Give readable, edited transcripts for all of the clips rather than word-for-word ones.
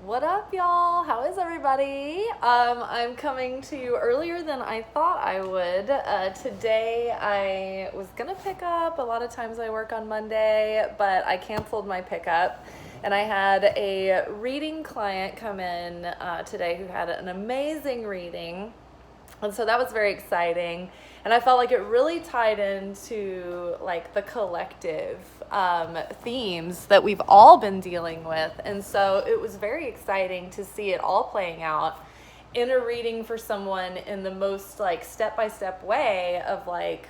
What up, y'all? How is everybody? I'm coming to you earlier than I thought I would. Today I was gonna pick up. A lot of times I work on Monday, but I canceled my pickup. And I had a reading client come in today who had an amazing reading. And so that was very exciting. And I felt like it really tied into like the collective themes that we've all been dealing with. And so it was very exciting to see it all playing out in a reading for someone in the most like step-by-step way of like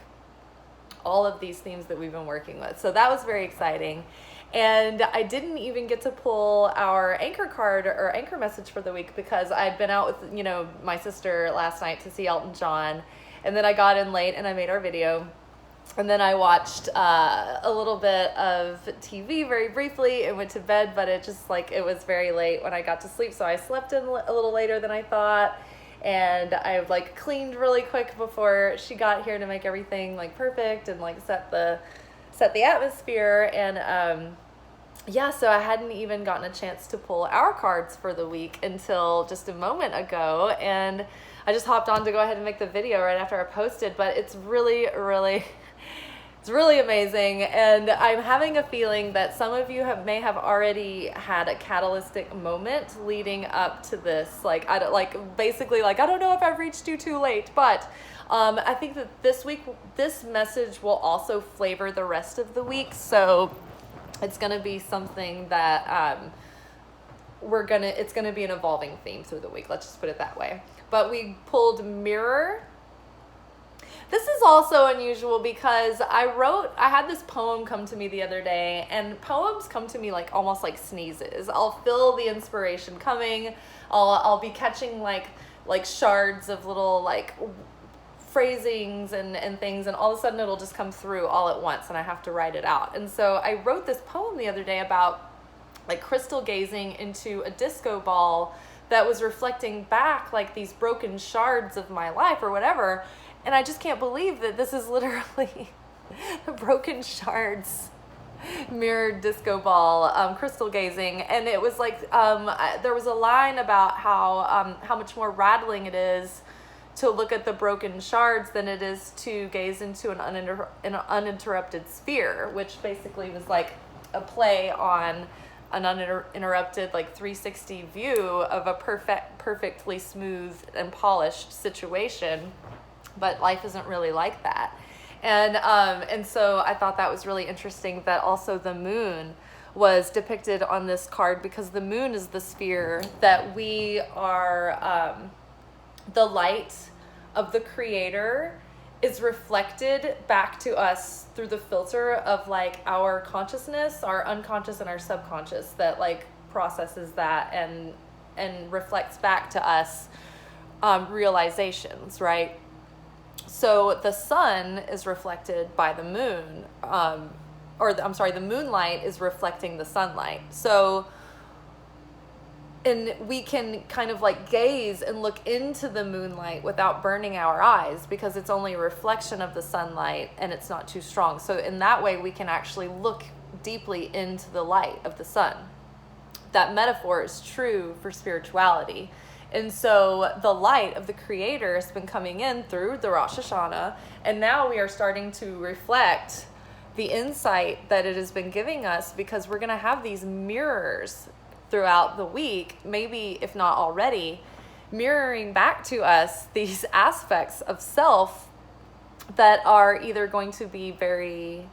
all of these themes that we've been working with. So that was very exciting. And I didn't even get to pull our anchor card or anchor message for the week because I'd been out with, my sister last night to see Elton John. And then I got in late and I made our video. And then I watched a little bit of TV very briefly and went to bed, but it was very late when I got to sleep. So I slept in a little later than I thought. And I cleaned really quick before she got here to make everything perfect and set the atmosphere. And so I hadn't even gotten a chance to pull our cards for the week until just a moment ago. And I just hopped on to go ahead and make the video right after I posted, but it's really, really, it's really amazing. And I'm having a feeling that some of you may have already had a catalytic moment leading up to this. I don't know if I've reached you too late, but I think that this week, this message will also flavor the rest of the week. So it's going to be something that it's going to be an evolving theme through the week. Let's just put it that way. But we pulled mirror. This is also unusual because I had this poem come to me the other day, and poems come to me almost like sneezes. I'll feel the inspiration coming. I'll be catching like shards of little phrasings and things, and all of a sudden it'll just come through all at once and I have to write it out. And so I wrote this poem the other day about crystal gazing into a disco ball that was reflecting back these broken shards of my life or whatever. And I just can't believe that this is literally the broken shards mirrored disco ball, crystal gazing. And it was there was a line about how much more rattling it is to look at the broken shards than it is to gaze into an uninterrupted sphere, which basically was a play on an uninterrupted 360 view of a perfectly smooth and polished situation. But life isn't really like that. And so I thought that was really interesting that also the moon was depicted on this card, because the moon is the sphere that we are, the light of the creator is reflected back to us through the filter of our consciousness, our unconscious and our subconscious that processes that and reflects back to us realizations, right? So the sun is reflected by the moon, the moonlight is reflecting the sunlight. So, and we can kind of gaze and look into the moonlight without burning our eyes because it's only a reflection of the sunlight and it's not too strong. So in that way, we can actually look deeply into the light of the sun. That metaphor is true for spirituality. And so the light of the creator has been coming in through the Rosh Hashanah, and now we are starting to reflect the insight that it has been giving us, because we're going to have these mirrors throughout the week, maybe if not already, mirroring back to us these aspects of self that are either going to be very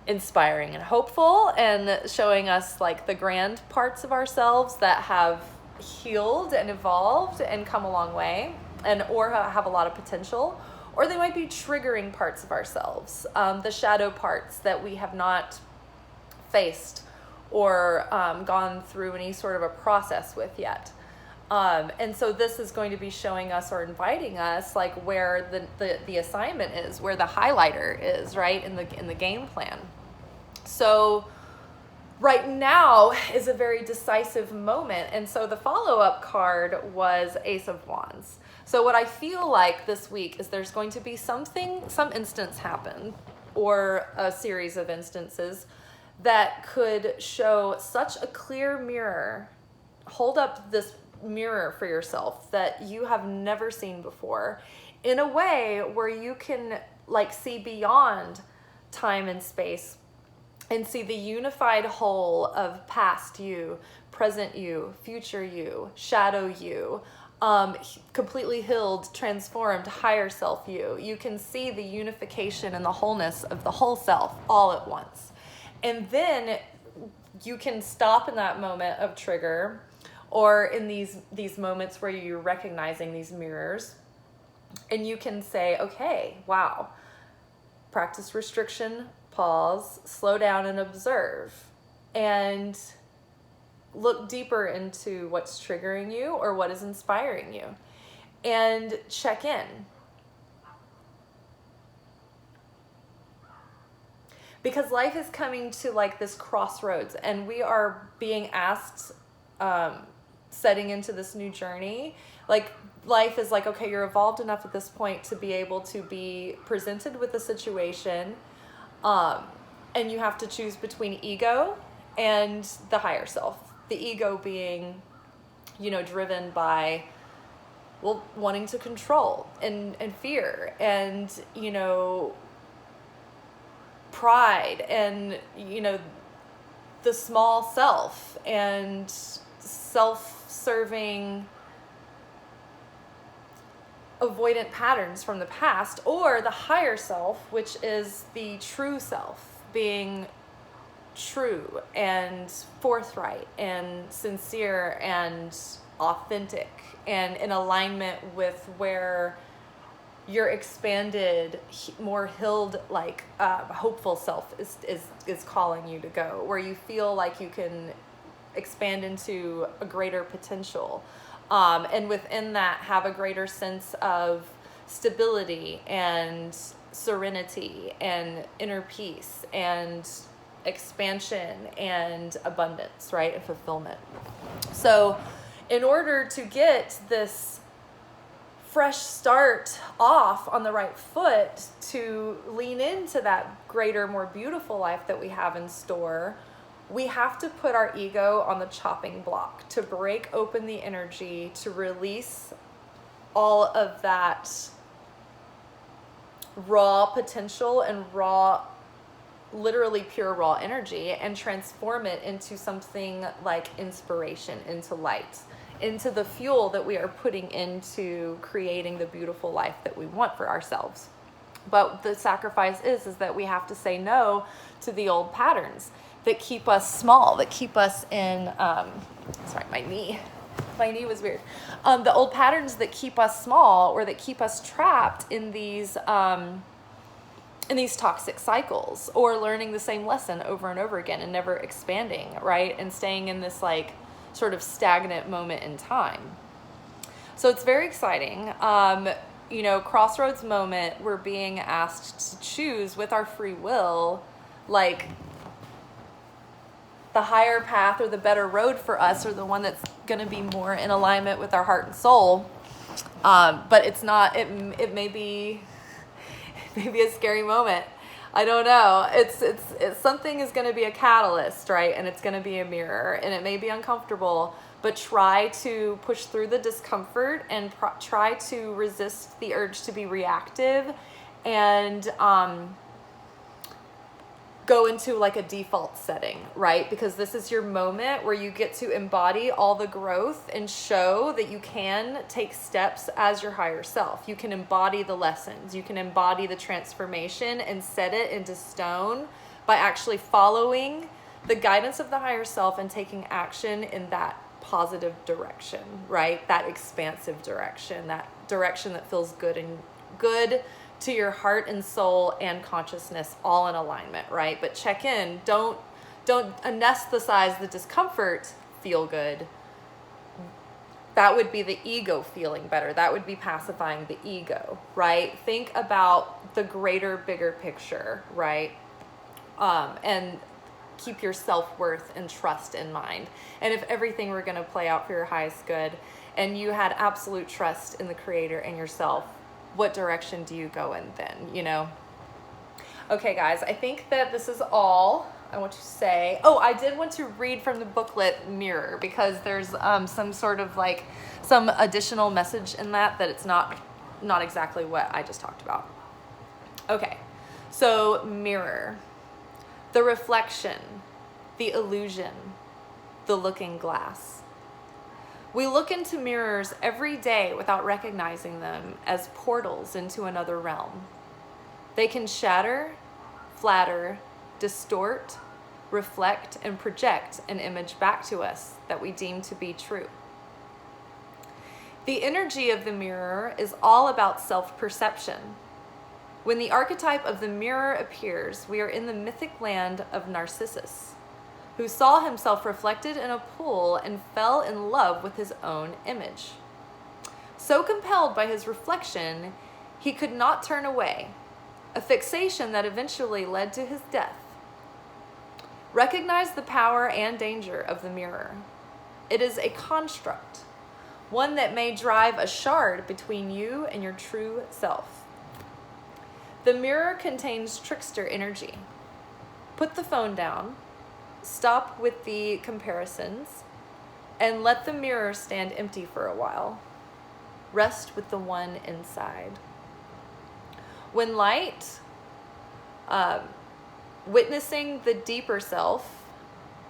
inspiring and hopeful and showing us the grand parts of ourselves that have healed and evolved and come a long way, and or have a lot of potential, or they might be triggering parts of ourselves, the shadow parts that we have not faced or gone through any sort of a process with yet. And so this is going to be showing us or inviting us where the assignment is, where the highlighter is, right, in the game plan. So right now is a very decisive moment. And so the follow-up card was Ace of Wands. So what I feel this week is there's going to be some instance happen, or a series of instances that could show such a clear mirror hold up this mirror for yourself that you have never seen before in a way where you can like see beyond time and space and see the unified whole of past you, present you, future you, shadow you, completely healed, transformed, higher self you. You can see the unification and the wholeness of the whole self all at once. And then you can stop in that moment of trigger, or in these moments where you're recognizing these mirrors, and you can say, okay, wow, practice restriction, pause, slow down and observe, and look deeper into what's triggering you or what is inspiring you, and check in. Because life is coming to like this crossroads, and we are being asked, setting into this new journey. Like life is like, okay, you're evolved enough at this point to be able to be presented with a situation, and you have to choose between ego and the higher self. The ego being, driven by, well, wanting to control and fear and, pride and, the small self and self-serving avoidant patterns from the past, or the higher self, which is the true self, being true and forthright and sincere and authentic and in alignment with where your expanded, more healed, like hopeful self is calling you to go, where you feel like you can expand into a greater potential, and within that have a greater sense of stability and serenity and inner peace and expansion and abundance, right? And fulfillment. So in order to get this fresh start off on the right foot, to lean into that greater, more beautiful life that we have in store, we have to put our ego on the chopping block, to break open the energy, to release all of that raw potential and raw, literally pure raw energy, and transform it into something like inspiration, into light, into the fuel that we are putting into creating the beautiful life that we want for ourselves. But the sacrifice is that we have to say no to the old patterns that keep us small, that keep us in, sorry, my knee was weird. The old patterns that keep us small, or that keep us trapped in these toxic cycles, or learning the same lesson over and over again and never expanding, right? And staying in this like sort of stagnant moment in time. So it's very exciting. Crossroads moment, we're being asked to choose with our free will, like the higher path or the better road for us, or the one that's going to be more in alignment with our heart and soul. But it's not, it may be a scary moment. I don't know. It's something is going to be a catalyst, right? And it's going to be a mirror, and it may be uncomfortable, but try to push through the discomfort and try to resist the urge to be reactive, and go into like a default setting, right? Because this is your moment where you get to embody all the growth and show that you can take steps as your higher self. You can embody the lessons, you can embody the transformation and set it into stone by actually following the guidance of the higher self and taking action in that positive direction, right? That expansive direction, that direction that feels good and good to your heart and soul and consciousness, all in alignment, right? But check in. Don't anesthetize the discomfort. Feel good. That would be the ego feeling better. That would be pacifying the ego, right? Think about the greater, bigger picture, right? And keep your self-worth and trust in mind. And if everything were going to play out for your highest good, and you had absolute trust in the Creator and yourself, what direction do you go in then, Okay, guys, I think that this is all I want to say, oh, I did want to read from the booklet Mirror, because there's some sort of like some additional message in that it's not exactly what I just talked about. Okay, so mirror, the reflection, the illusion, the looking glass. We look into mirrors every day without recognizing them as portals into another realm. They can shatter, flatter, distort, reflect, and project an image back to us that we deem to be true. The energy of the mirror is all about self-perception. When the archetype of the mirror appears, we are in the mythic land of Narcissus, who saw himself reflected in a pool and fell in love with his own image. So compelled by his reflection, he could not turn away, a fixation that eventually led to his death. Recognize the power and danger of the mirror. It is a construct, one that may drive a shard between you and your true self. The mirror contains trickster energy. Put the phone down, stop with the comparisons, and let the mirror stand empty for a while. Rest with the one inside. When light, witnessing the deeper self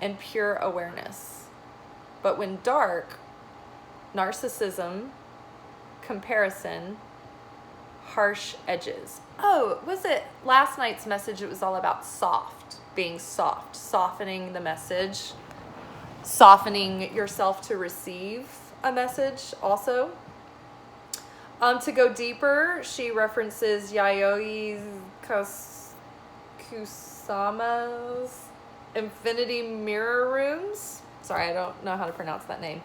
and pure awareness. But when dark, narcissism, comparison, harsh edges. Oh, was it last night's message? It was all about soft, being soft, softening the message, softening yourself to receive a message also. To go deeper, she references Yayoi Kusama's Infinity Mirror Rooms. Sorry, I don't know how to pronounce that name.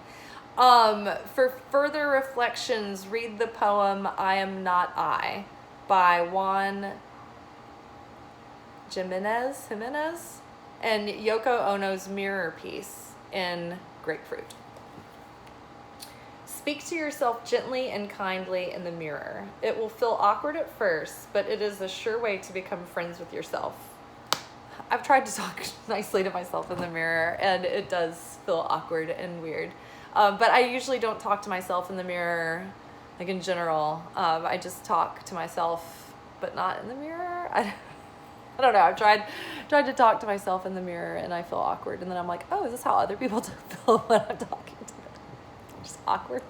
For further reflections, read the poem I Am Not I by Juan Jimenez and Yoko Ono's Mirror piece in Grapefruit. Speak to yourself gently and kindly in the mirror. It will feel awkward at first, but it is a sure way to become friends with yourself. I've tried to talk nicely to myself in the mirror, and it does feel awkward and weird. But I usually don't talk to myself in the mirror, like in general. I just talk to myself, but not in the mirror. I don't know. I've tried to talk to myself in the mirror, and I feel awkward. And then I'm like, oh, is this how other people feel when I'm talking to them? Just awkward.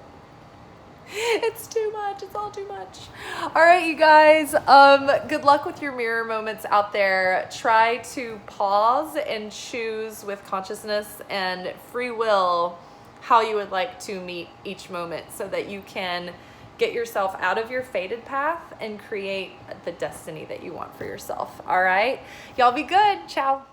It's too much. It's all too much. All right, you guys. Good luck with your mirror moments out there. Try to pause and choose with consciousness and free will how you would like to meet each moment so that you can get yourself out of your fated path and create the destiny that you want for yourself. All right. Y'all be good. Ciao.